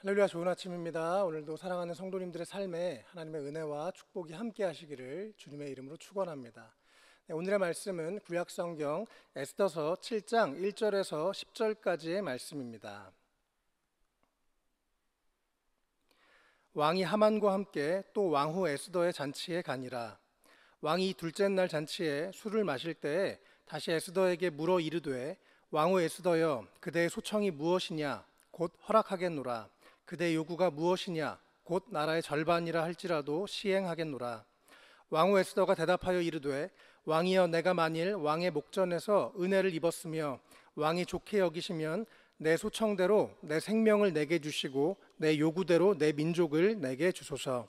할렐루야, 좋은 아침입니다. 오늘도 사랑하는 성도님들의 삶에 하나님의 은혜와 축복이 함께 하시기를 주님의 이름으로 축원합니다. 오늘의 말씀은 구약성경 에스더서 7장 1절에서 10절까지의 말씀입니다. 왕이 하만과 함께 또 왕후 에스더의 잔치에 가니라. 왕이 둘째 날 잔치에 술을 마실 때에 다시 에스더에게 물어 이르되, 왕후 에스더여, 그대의 소청이 무엇이냐? 곧 허락하겠노라. 그대의 요구가 무엇이냐? 곧 나라의 절반이라 할지라도 시행하겠노라. 왕후 에스더가 대답하여 이르되, 왕이여, 내가 만일 왕의 목전에서 은혜를 입었으며 왕이 좋게 여기시면 내 소청대로 내 생명을 내게 주시고 내 요구대로 내 민족을 내게 주소서.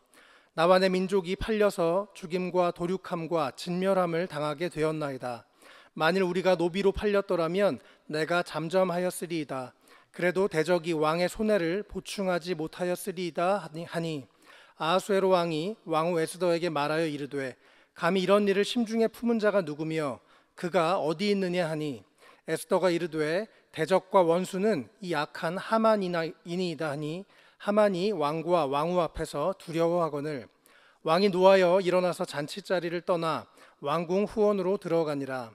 나와 내 민족이 팔려서 죽임과 도륙함과 진멸함을 당하게 되었나이다. 만일 우리가 노비로 팔렸더라면 내가 잠잠하였으리이다. 그래도 대적이 왕의 손해를 보충하지 못하였으리이다 하니 아하수에로 왕이 왕후 에스더에게 말하여 이르되, 감히 이런 일을 심중에 품은 자가 누구며 그가 어디 있느냐 하니, 에스더가 이르되, 대적과 원수는 이 악한 하만이니이다 하니, 하만이 왕과 왕후 앞에서 두려워하거늘 왕이 노하여 일어나서 잔치자리를 떠나 왕궁 후원으로 들어가니라.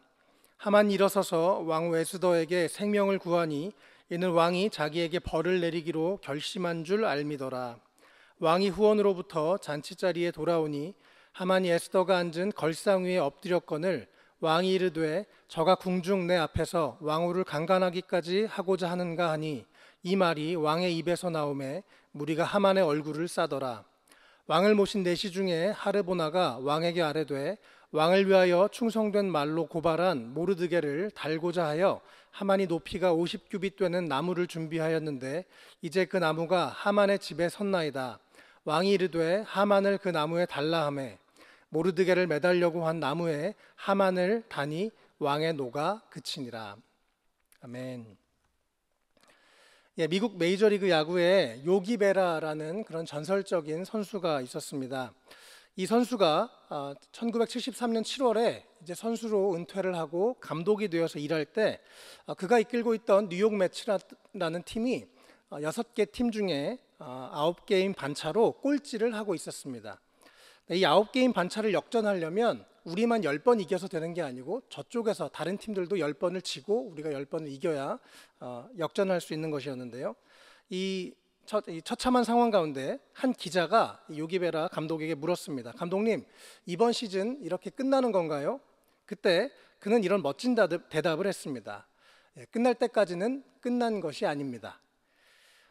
하만이 일어서서 왕후 에스더에게 생명을 구하니 이는 왕이 자기에게 벌을 내리기로 결심한 줄 알미더라. 왕이 후원으로부터 잔치자리에 돌아오니 하만이 에스더가 앉은 걸상 위에 엎드렸거늘 왕이 이르되, 저가 궁중 내 앞에서 왕후를 강간하기까지 하고자 하는가 하니, 이 말이 왕의 입에서 나오매 무리가 하만의 얼굴을 싸더라. 왕을 모신 내시 중에 하르보나가 왕에게 아뢰되, 왕을 위하여 충성된 말로 고발한 모르드게를 달고자 하여 하만이 높이가 50규빗 되는 나무를 준비하였는데 이제 그 나무가 하만의 집에 섰나이다. 왕이 이르되, 하만을 그 나무에 달라 하매 모르드게를 매달려고 한 나무에 하만을 다니 왕의 노가 그치니라. 아멘. 미국 메이저리그 야구에 요기 베라라는 그런 전설적인 선수가 있었습니다. 이 선수가 1973년 7월에 이제 선수로 은퇴를 하고 감독이 되어서 일할 때 그가 이끌고 있던 뉴욕 매츠라는 팀이 6개 팀 중에 9게임 반차로 꼴찌를 하고 있었습니다. 이 9게임 반차를 역전하려면 우리만 10번 이겨서 되는 게 아니고 저쪽에서 다른 팀들도 10번을 지고 우리가 10번을 이겨야 역전할 수 있는 것이었는데요. 이 처참한 상황 가운데 한 기자가 요기베라 감독에게 물었습니다. 감독님, 이번 시즌 이렇게 끝나는 건가요? 그때 그는 이런 멋진 대답을 했습니다. 끝날 때까지는 끝난 것이 아닙니다.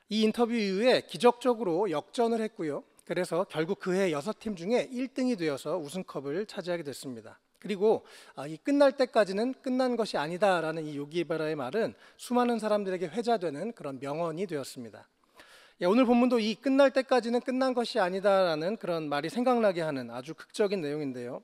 이 인터뷰 이후에 기적적으로 역전을 했고요. 그래서 결국 그해 6팀 중에 1등이 되어서 우승컵을 차지하게 됐습니다. 그리고 이 끝날 때까지는 끝난 것이 아니다라는 이 요기베라의 말은 수많은 사람들에게 회자되는 그런 명언이 되었습니다. 오늘 본문도 이 끝날 때까지는 끝난 것이 아니다라는 그런 말이 생각나게 하는 아주 극적인 내용인데요.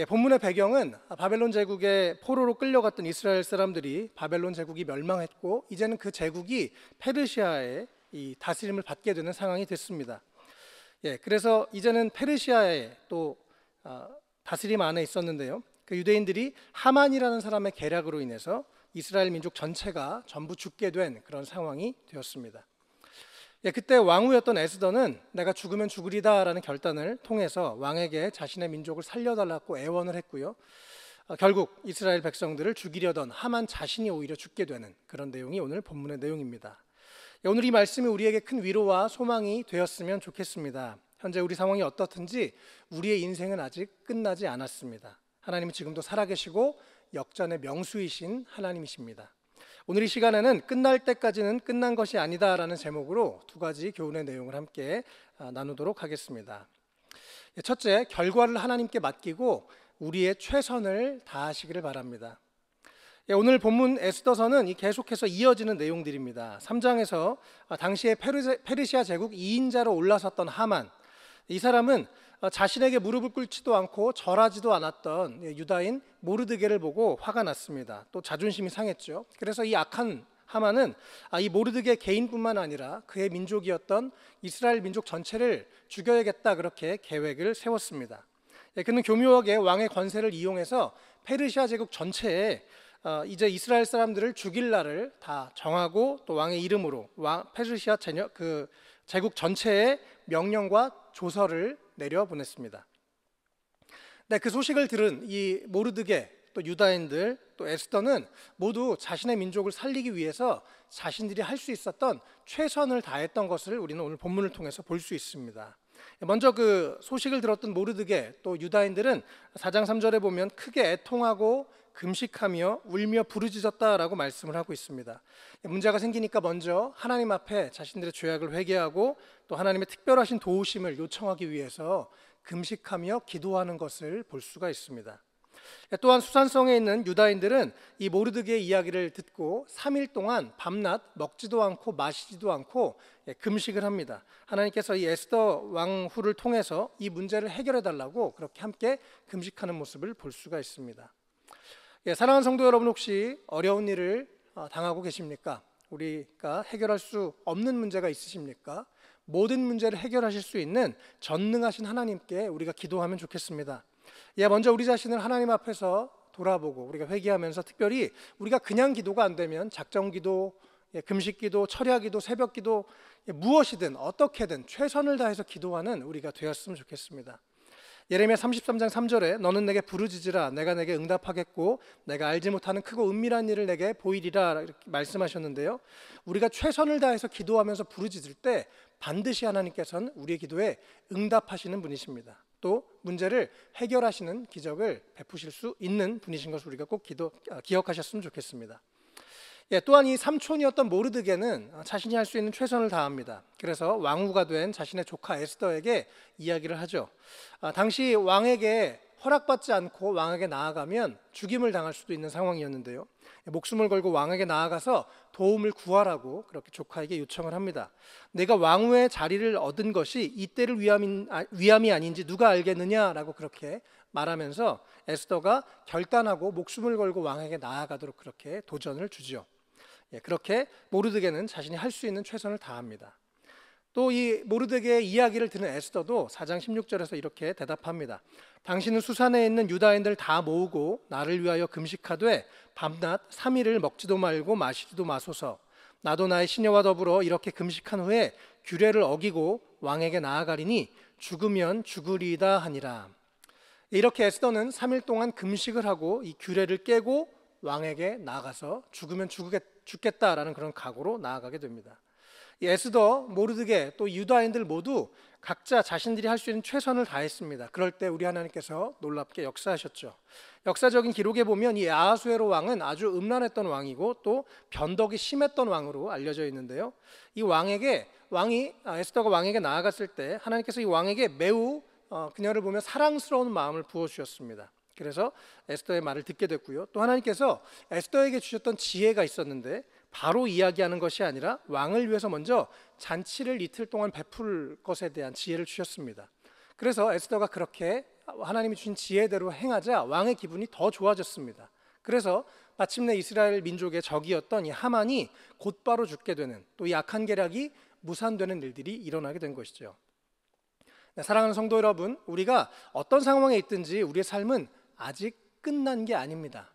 본문의 배경은 바벨론 제국의 포로로 끌려갔던 이스라엘 사람들이 바벨론 제국이 멸망했고 이제는 그 제국이 페르시아의 이 다스림을 받게 되는 상황이 됐습니다. 그래서 이제는 페르시아의 또 다스림 안에 있었는데요. 그 유대인들이 하만이라는 사람의 계략으로 인해서 이스라엘 민족 전체가 전부 죽게 된 그런 상황이 되었습니다. 그때 왕후였던 에스더는 내가 죽으면 죽으리다라는 결단을 통해서 왕에게 자신의 민족을 살려달라고 애원을 했고요. 결국 이스라엘 백성들을 죽이려던 하만 자신이 오히려 죽게 되는 그런 내용이 오늘 본문의 내용입니다. 오늘 이 말씀이 우리에게 큰 위로와 소망이 되었으면 좋겠습니다. 현재 우리 상황이 어떻든지 우리의 인생은 아직 끝나지 않았습니다. 하나님은 지금도 살아계시고 역전의 명수이신 하나님이십니다. 오늘 이 시간에는 끝날 때까지는 끝난 것이 아니다라는 제목으로 두 가지 교훈의 내용을 함께 나누도록 하겠습니다. 첫째, 결과를 하나님께 맡기고 우리의 최선을 다하시기를 바랍니다. 오늘 본문 에스더서는 계속해서 이어지는 내용들입니다. 3장에서 당시에 페르시아 제국 2인자로 올라섰던 하만, 이 사람은 자신에게 무릎을 꿇지도 않고 절하지도 않았던 유다인 모르드게를 보고 화가 났습니다. 또 자존심이 상했죠. 그래서 이 악한 하만은 이 모르드게 개인뿐만 아니라 그의 민족이었던 이스라엘 민족 전체를 죽여야겠다 그렇게 계획을 세웠습니다. 그는 교묘하게 왕의 권세를 이용해서 페르시아 제국 전체에 이제 이스라엘 사람들을 죽일 날을 다 정하고 또 왕의 이름으로 페르시아 제국 전체에 명령과 조서를 내려 보냈습니다. 네, 그 소식을 들은 이 모르드게 또 유다인들 또 에스더는 모두 자신의 민족을 살리기 위해서 자신들이 할 수 있었던 최선을 다했던 것을 우리는 오늘 본문을 통해서 볼 수 있습니다. 먼저 그 소식을 들었던 모르드게 또 유다인들은 4장 3절에 보면 크게 애통하고 금식하며 울며 부르짖었다라고 말씀을 하고 있습니다. 문제가 생기니까 먼저 하나님 앞에 자신들의 죄악을 회개하고 또 하나님의 특별하신 도우심을 요청하기 위해서 금식하며 기도하는 것을 볼 수가 있습니다. 또한 수산성에 있는 유다인들은 이 모르드게의 이야기를 듣고 3일 동안 밤낮 먹지도 않고 마시지도 않고 금식을 합니다. 하나님께서 이 에스더 왕후를 통해서 이 문제를 해결해 달라고 그렇게 함께 금식하는 모습을 볼 수가 있습니다. 사랑하는 성도 여러분, 혹시 어려운 일을 당하고 계십니까? 우리가 해결할 수 없는 문제가 있으십니까? 모든 문제를 해결하실 수 있는 전능하신 하나님께 우리가 기도하면 좋겠습니다. 먼저 우리 자신을 하나님 앞에서 돌아보고 우리가 회개하면서 특별히 우리가 그냥 기도가 안 되면 작정기도, 금식기도, 철야기도, 새벽기도 무엇이든 어떻게든 최선을 다해서 기도하는 우리가 되었으면 좋겠습니다. 예레미야 33장 3절에 너는 내게 부르짖으라 내가 내게 응답하겠고 내가 알지 못하는 크고 은밀한 일을 내게 보이리라 이렇게 말씀하셨는데요. 우리가 최선을 다해서 기도하면서 부르짖을 때 반드시 하나님께서는 우리의 기도에 응답하시는 분이십니다. 또 문제를 해결하시는 기적을 베푸실 수 있는 분이신 것을 우리가 꼭 기억하셨으면 좋겠습니다. 또한 이 삼촌이었던 모르드게는 자신이 할 수 있는 최선을 다합니다. 그래서 왕후가 된 자신의 조카 에스더에게 이야기를 하죠. 당시 왕에게 허락받지 않고 왕에게 나아가면 죽임을 당할 수도 있는 상황이었는데요. 목숨을 걸고 왕에게 나아가서 도움을 구하라고 그렇게 조카에게 요청을 합니다. 내가 왕후의 자리를 얻은 것이 이때를 위함이 아닌지 누가 알겠느냐라고 그렇게 말하면서 에스더가 결단하고 목숨을 걸고 왕에게 나아가도록 그렇게 도전을 주죠. 그렇게 모르드게는 자신이 할 수 있는 최선을 다합니다. 또 이 모르드게의 이야기를 듣는 에스더도 4장 16절에서 이렇게 대답합니다. 당신은 수산에 있는 유다인들 다 모으고 나를 위하여 금식하되 밤낮 3일을 먹지도 말고 마시지도 마소서. 나도 나의 시녀와 더불어 이렇게 금식한 후에 규례를 어기고 왕에게 나아가리니 죽으면 죽으리이다 하니라. 이렇게 에스더는 3일 동안 금식을 하고 이 규례를 깨고 왕에게 나아가서 죽으면 죽겠다라는 그런 각오로 나아가게 됩니다. 이 에스더, 모르드게 또 유다인들 모두 각자 자신들이 할 수 있는 최선을 다했습니다. 그럴 때 우리 하나님께서 놀랍게 역사하셨죠. 역사적인 기록에 보면 이 아하수에로 왕은 아주 음란했던 왕이고 또 변덕이 심했던 왕으로 알려져 있는데요. 이 에스더가 왕에게 나아갔을 때 하나님께서 이 왕에게 매우 그녀를 보면 사랑스러운 마음을 부어주셨습니다. 그래서 에스더의 말을 듣게 됐고요. 또 하나님께서 에스더에게 주셨던 지혜가 있었는데 바로 이야기하는 것이 아니라 왕을 위해서 먼저 잔치를 이틀 동안 베풀 것에 대한 지혜를 주셨습니다. 그래서 에스더가 그렇게 하나님이 주신 지혜대로 행하자 왕의 기분이 더 좋아졌습니다. 그래서 마침내 이스라엘 민족의 적이었던 이 하만이 곧바로 죽게 되는, 또 이 악한 계략이 무산되는 일들이 일어나게 된 것이죠. 사랑하는 성도 여러분, 우리가 어떤 상황에 있든지 우리의 삶은 아직 끝난 게 아닙니다.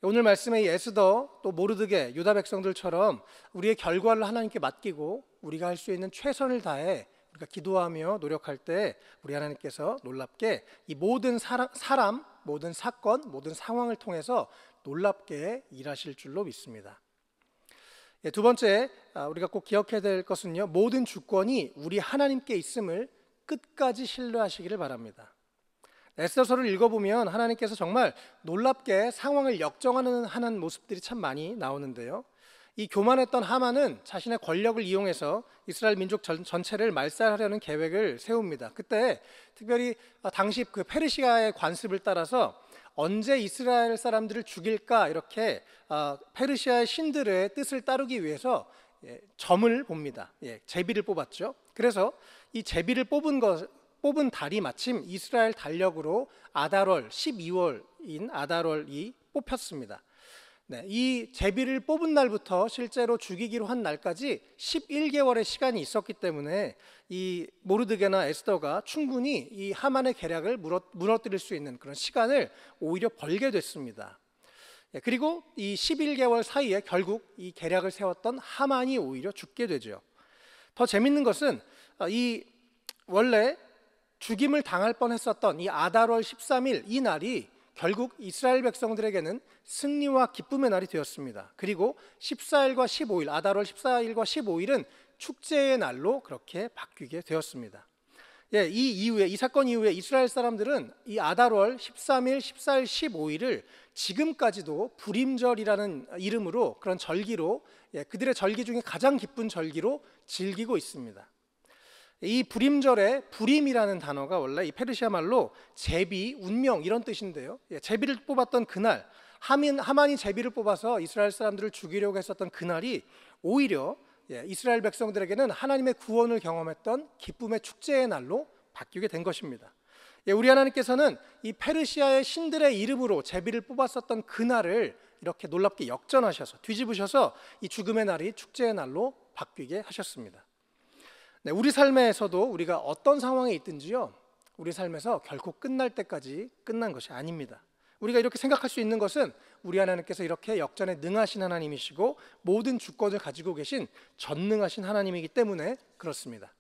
오늘 말씀의 에스더 또 모르드게 유다 백성들처럼 우리의 결과를 하나님께 맡기고 우리가 할 수 있는 최선을 다해 우리가 기도하며 노력할 때 우리 하나님께서 놀랍게 이 모든 사람, 모든 사건, 모든 상황을 통해서 놀랍게 일하실 줄로 믿습니다. 두 번째 우리가 꼭 기억해야 될 것은요, 모든 주권이 우리 하나님께 있음을 끝까지 신뢰하시기를 바랍니다. 에스더서를 읽어보면 하나님께서 정말 놀랍게 상황을 역정하는 모습들이 참 많이 나오는데요. 이 교만했던 하만은 자신의 권력을 이용해서 이스라엘 민족 전체를 말살하려는 계획을 세웁니다. 그때 특별히 당시 그 페르시아의 관습을 따라서 언제 이스라엘 사람들을 죽일까 이렇게 페르시아의 신들의 뜻을 따르기 위해서 점을 봅니다. 제비를 뽑았죠. 그래서 이 제비를 뽑은 달이 마침 이스라엘 달력으로 아달월 12월인 아달월이 뽑혔습니다. 이 제비를 뽑은 날부터 실제로 죽이기로 한 날까지 11개월의 시간이 있었기 때문에 이 모르드게나 에스더가 충분히 이 하만의 계략을 무너뜨릴 수 있는 그런 시간을 오히려 벌게 됐습니다. 그리고 이 11개월 사이에 결국 이 계략을 세웠던 하만이 오히려 죽게 되죠. 더 재밌는 것은 이 원래 죽임을 당할 뻔했었던 이 아달월 13일 이 날이 결국 이스라엘 백성들에게는 승리와 기쁨의 날이 되었습니다. 그리고 14일과 15일, 아달월 14일과 15일은 축제의 날로 그렇게 바뀌게 되었습니다. 이 사건 이후에 이스라엘 사람들은 이 아달월 13일, 14일, 15일을 지금까지도 불임절이라는 이름으로 그런 절기로 그들의 절기 중에 가장 기쁜 절기로 즐기고 있습니다. 이 불임절에 불임이라는 단어가 원래 이 페르시아 말로 제비, 운명 이런 뜻인데요. 제비를 뽑았던 그날, 하만이 제비를 뽑아서 이스라엘 사람들을 죽이려고 했었던 그날이 오히려 이스라엘 백성들에게는 하나님의 구원을 경험했던 기쁨의 축제의 날로 바뀌게 된 것입니다. 우리 하나님께서는 이 페르시아의 신들의 이름으로 제비를 뽑았었던 그날을 이렇게 놀랍게 역전하셔서 뒤집으셔서 이 죽음의 날이 축제의 날로 바뀌게 하셨습니다. 우리 삶에서도 우리가 어떤 상황에 있든지요, 우리 삶에서 결코 끝날 때까지 끝난 것이 아닙니다. 우리가 이렇게 생각할 수 있는 것은 우리 하나님께서 이렇게 역전에 능하신 하나님이시고 모든 주권을 가지고 계신 전능하신 하나님이기 때문에 그렇습니다.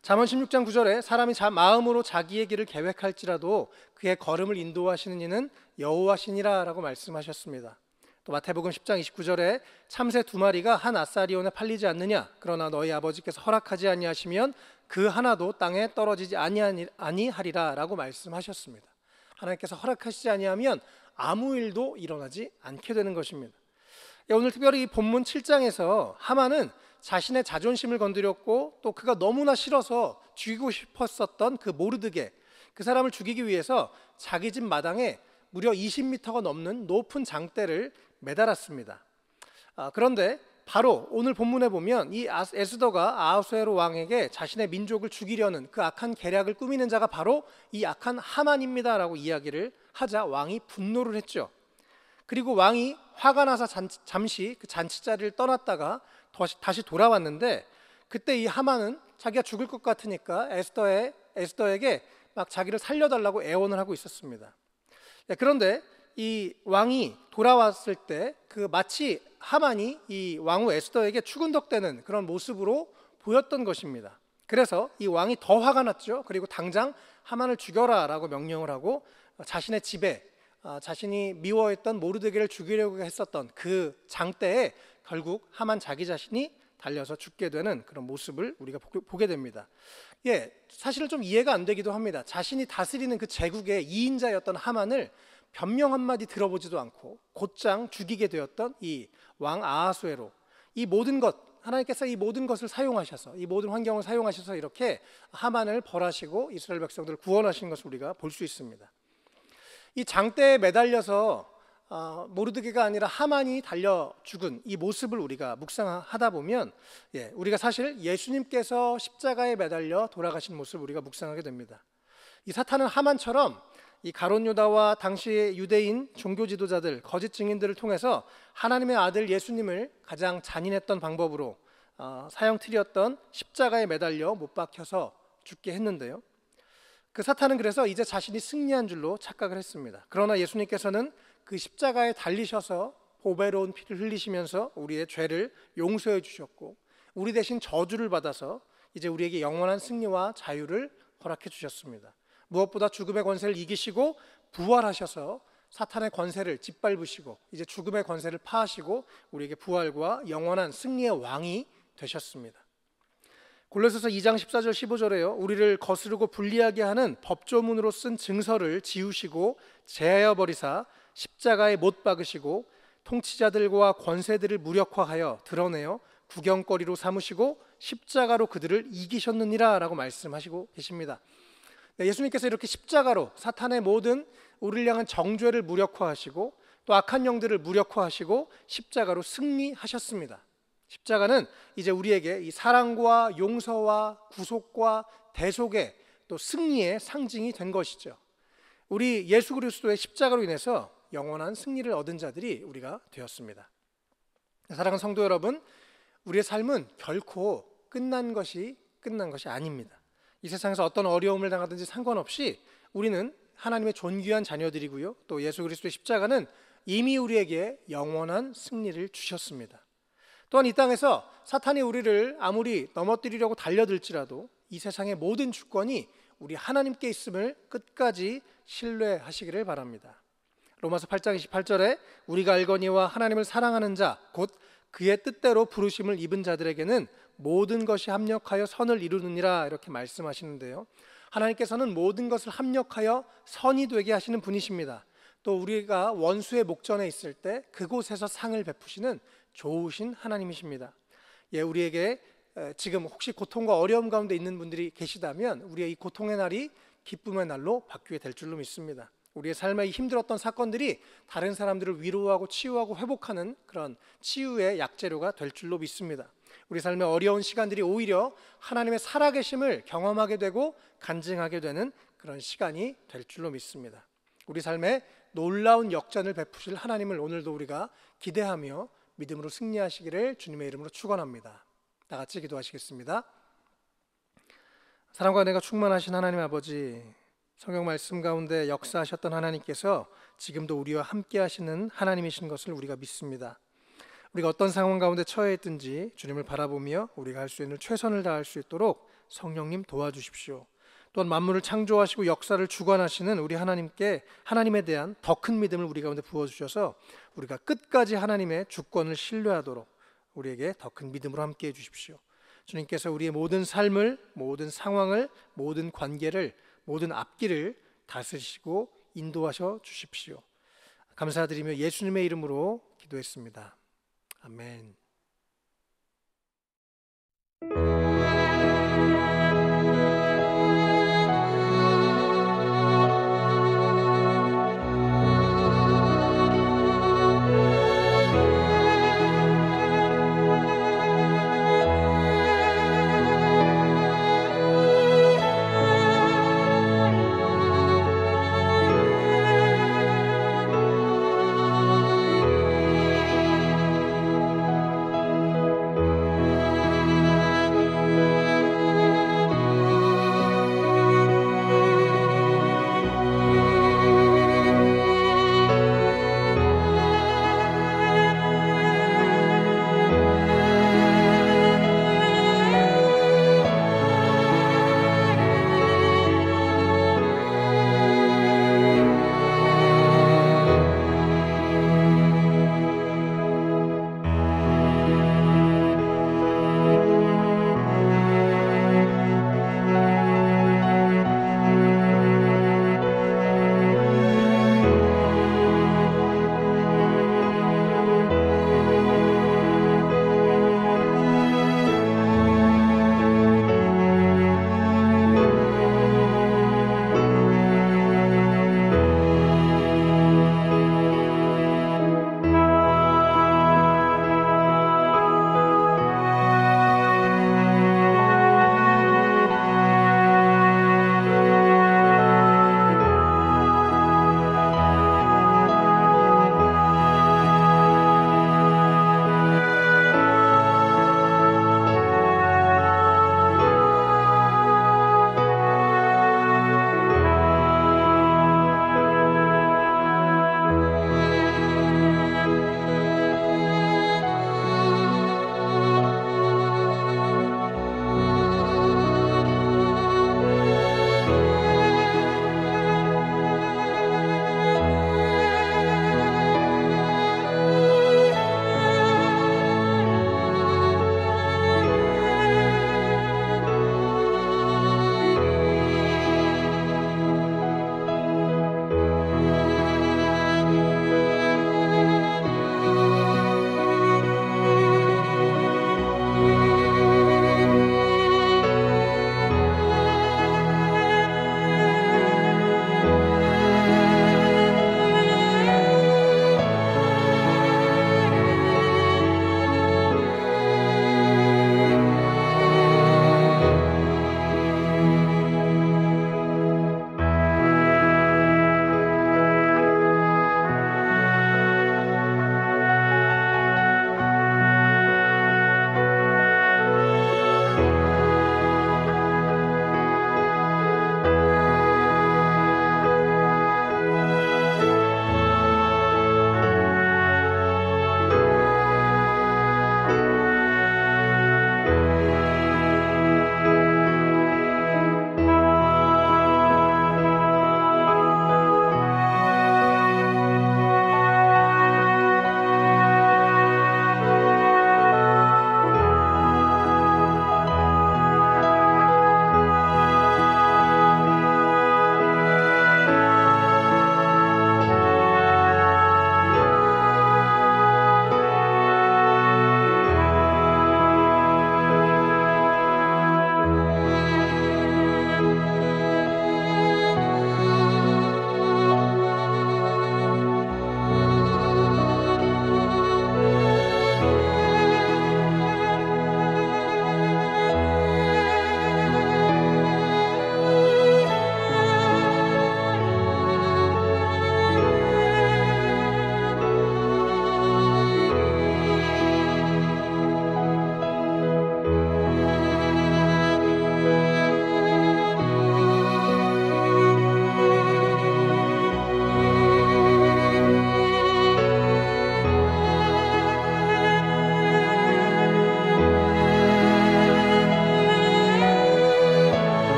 잠언 16장 9절에 사람이 마음으로 자기의 길을 계획할지라도 그의 걸음을 인도하시는 이는 여호와시니라 라고 말씀하셨습니다. 또 마태복음 10장 29절에 참새 2마리가 한 아사리온에 팔리지 않느냐, 그러나 너희 아버지께서 허락하지 아니하시면 그 하나도 땅에 떨어지지 아니하리라 라고 말씀하셨습니다. 하나님께서 허락하시지 아니하면 아무 일도 일어나지 않게 되는 것입니다. 오늘 특별히 이 본문 7장에서 하만은 자신의 자존심을 건드렸고 또 그가 너무나 싫어서 죽이고 싶었었던 그 모르드게, 그 사람을 죽이기 위해서 자기 집 마당에 무려 20m가 넘는 높은 장대를 매달았습니다. 그런데 바로 오늘 본문에 보면 이 에스더가 아하수에로 왕에게 자신의 민족을 죽이려는 그 악한 계략을 꾸미는 자가 바로 이 악한 하만입니다 라고 이야기를 하자 왕이 분노를 했죠. 그리고 왕이 화가 나서 잠시 그 잔치 자리를 떠났다가 다시 돌아왔는데, 그때 이 하만은 자기가 죽을 것 같으니까 에스더에게 막 자기를 살려달라고 애원을 하고 있었습니다. 그런데 이 왕이 돌아왔을 때 그 마치 하만이 이 왕후 에스더에게 추근덕대는 그런 모습으로 보였던 것입니다. 그래서 이 왕이 더 화가 났죠. 그리고 당장 하만을 죽여라 라고 명령을 하고 자신의 집에 자신이 미워했던 모르드게를 죽이려고 했었던 그 장대에 결국 하만 자기 자신이 달려서 죽게 되는 그런 모습을 우리가 보게 됩니다. 사실은 좀 이해가 안 되기도 합니다. 자신이 다스리는 그 제국의 2인자였던 하만을 변명 한마디 들어보지도 않고 곧장 죽이게 되었던 이 왕 아하수에로, 이 모든 것, 하나님께서 이 모든 것을 사용하셔서, 이 모든 환경을 사용하셔서 이렇게 하만을 벌하시고 이스라엘 백성들을 구원하신 것을 우리가 볼 수 있습니다. 이 장대에 매달려서 모르드게가 아니라 하만이 달려 죽은 이 모습을 우리가 묵상하다 보면 우리가 사실 예수님께서 십자가에 매달려 돌아가신 모습을 우리가 묵상하게 됩니다. 이 사탄은 하만처럼 이 가룟 유다와 당시의 유대인 종교 지도자들, 거짓 증인들을 통해서 하나님의 아들 예수님을 가장 잔인했던 방법으로 사형틀이었던 십자가에 매달려 못 박혀서 죽게 했는데요. 그 사탄은 그래서 이제 자신이 승리한 줄로 착각을 했습니다. 그러나 예수님께서는 그 십자가에 달리셔서 보배로운 피를 흘리시면서 우리의 죄를 용서해 주셨고 우리 대신 저주를 받아서 이제 우리에게 영원한 승리와 자유를 허락해 주셨습니다. 무엇보다 죽음의 권세를 이기시고 부활하셔서 사탄의 권세를 짓밟으시고 이제 죽음의 권세를 파하시고 우리에게 부활과 영원한 승리의 왕이 되셨습니다. 골로새서 2장 14절 15절에요. 우리를 거스르고 불리하게 하는 법조문으로 쓴 증서를 지우시고 제하여 버리사 십자가에 못 박으시고 통치자들과 권세들을 무력화하여 드러내어 구경거리로 삼으시고 십자가로 그들을 이기셨느니라 라고 말씀하시고 계십니다. 예수님께서 이렇게 십자가로 사탄의 모든 우리를 향한 정죄를 무력화하시고 또 악한 영들을 무력화하시고 십자가로 승리하셨습니다. 십자가는 이제 우리에게 이 사랑과 용서와 구속과 대속의 또 승리의 상징이 된 것이죠. 우리 예수 그리스도의 십자가로 인해서 영원한 승리를 얻은 자들이 우리가 되었습니다. 사랑하는 성도 여러분, 우리의 삶은 결코 끝난 것이 아닙니다. 이 세상에서 어떤 어려움을 당하든지 상관없이 우리는 하나님의 존귀한 자녀들이고요. 또 예수 그리스도의 십자가는 이미 우리에게 영원한 승리를 주셨습니다. 또한 이 땅에서 사탄이 우리를 아무리 넘어뜨리려고 달려들지라도 이 세상의 모든 주권이 우리 하나님께 있음을 끝까지 신뢰하시기를 바랍니다. 로마서 8장 28절에 우리가 알거니와 하나님을 사랑하는 자 곧 그의 뜻대로 부르심을 입은 자들에게는 모든 것이 합력하여 선을 이루느니라 이렇게 말씀하시는데요. 하나님께서는 모든 것을 합력하여 선이 되게 하시는 분이십니다. 또 우리가 원수의 목전에 있을 때 그곳에서 상을 베푸시는 좋으신 하나님이십니다. 우리에게 지금 혹시 고통과 어려움 가운데 있는 분들이 계시다면 우리의 이 고통의 날이 기쁨의 날로 바뀌게 될 줄로 믿습니다. 우리의 삶에 힘들었던 사건들이 다른 사람들을 위로하고 치유하고 회복하는 그런 치유의 약재료가 될 줄로 믿습니다. 우리 삶의 어려운 시간들이 오히려 하나님의 살아계심을 경험하게 되고 간증하게 되는 그런 시간이 될 줄로 믿습니다. 우리 삶에 놀라운 역전을 베푸실 하나님을 오늘도 우리가 기대하며 믿음으로 승리하시기를 주님의 이름으로 축원합니다. 다 같이 기도하시겠습니다. 사랑과 은혜가 충만하신 하나님 아버지, 성경 말씀 가운데 역사하셨던 하나님께서 지금도 우리와 함께 하시는 하나님이신 것을 우리가 믿습니다. 우리가 어떤 상황 가운데 처해 있든지 주님을 바라보며 우리가 할 수 있는 최선을 다할 수 있도록 성령님 도와주십시오. 또한 만물을 창조하시고 역사를 주관하시는 우리 하나님께 하나님에 대한 더 큰 믿음을 우리 가운데 부어주셔서 우리가 끝까지 하나님의 주권을 신뢰하도록 우리에게 더 큰 믿음으로 함께 해주십시오. 주님께서 우리의 모든 삶을, 모든 상황을, 모든 관계를, 모든 앞길을 다스리시고 인도하셔 주십시오. 감사드리며 예수님의 이름으로 기도했습니다. 아멘.